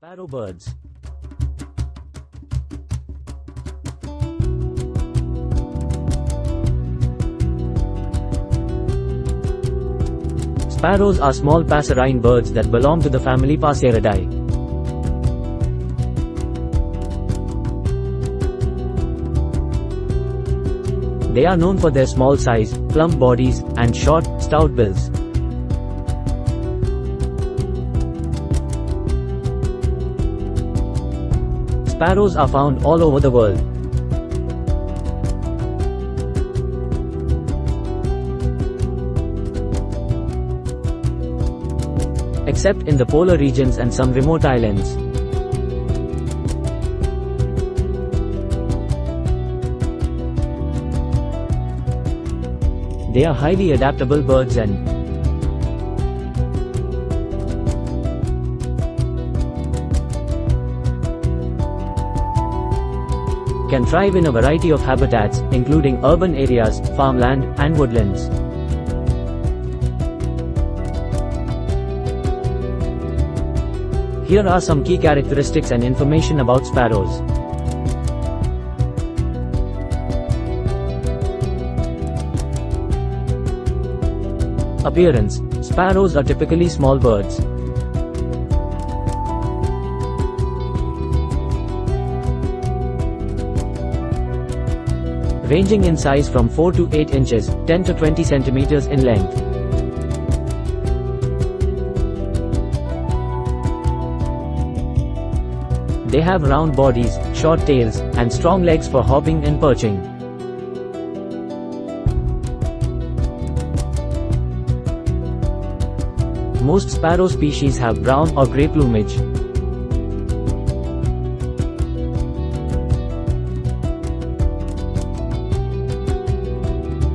Sparrow birds. Sparrows are small passerine birds that belong to the family Passeridae. They are known for their small size, plump bodies, and short, stout bills. Sparrows are found all over the world. Except in the polar regions and some remote islands. They are highly adaptable birds and can thrive in a variety of habitats, including urban areas, farmland, and woodlands. Here are some key characteristics and information about sparrows. Appearance: sparrows are typically small birds. Ranging in size from 4 to 8 inches, 10 to 20 centimeters in length. They have round bodies, short tails, and strong legs for hopping and perching. Most sparrow species have brown or gray plumage.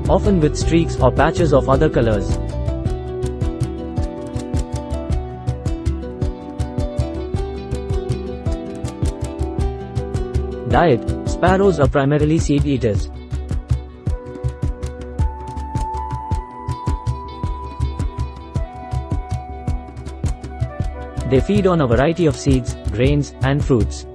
Often with streaks or patches of other colors. Diet: sparrows are primarily seed eaters. They feed on a variety of seeds, grains, and fruits.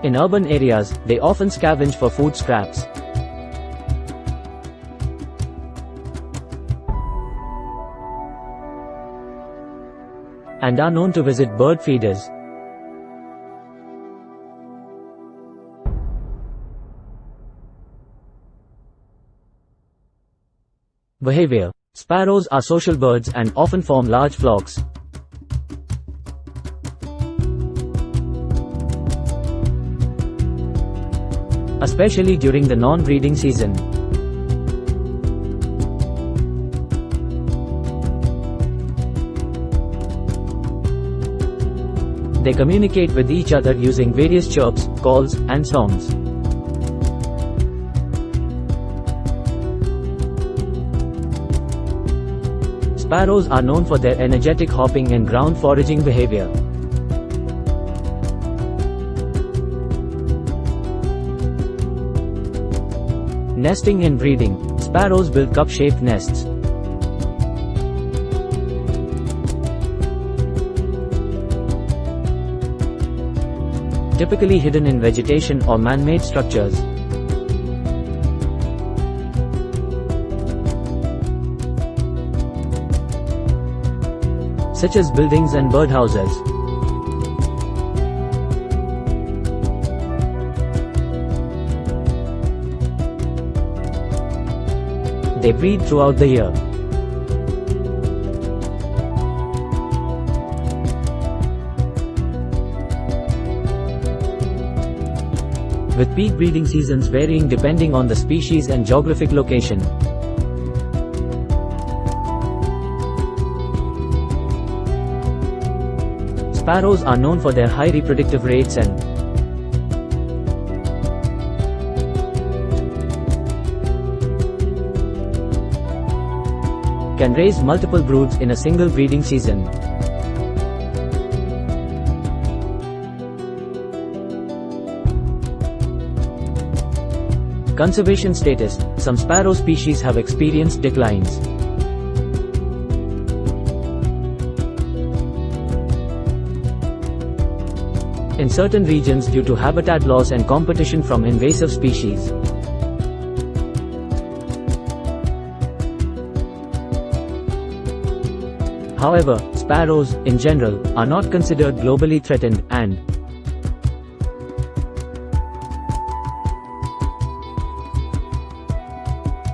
In urban areas, they often scavenge for food scraps. And are known to visit bird feeders. Behavior: sparrows are social birds and often form large flocks. Especially during the non-breeding season. They communicate with each other using various chirps, calls, and songs. Sparrows are known for their energetic hopping and ground foraging behavior. Nesting and breeding: sparrows build cup-shaped nests. Typically hidden in vegetation or man-made structures. Such as buildings and birdhouses. They breed throughout the year. With peak breeding seasons varying depending on the species and geographic location. Sparrows are known for their high reproductive rates and can raise multiple broods in a single breeding season. Conservation status: some sparrow species have experienced declines. In certain regions due to habitat loss and competition from invasive species. However, sparrows, in general, are not considered globally threatened, and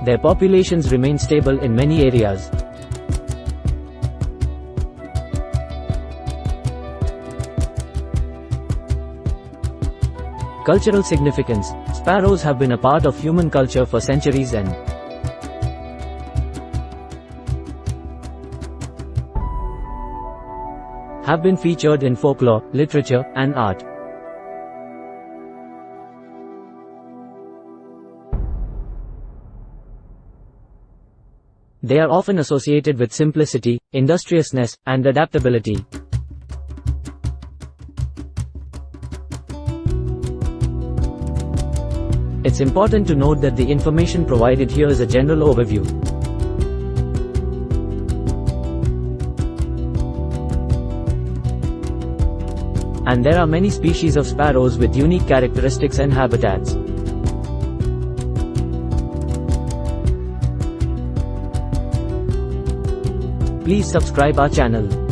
their populations remain stable in many areas. Cultural significance: sparrows have been a part of human culture for centuries and have been featured in folklore, literature, and art. They are often associated with simplicity, industriousness, and adaptability. It's important to note that the information provided here is a general overview. And there are many species of sparrows with unique characteristics and habitats. Please subscribe our channel.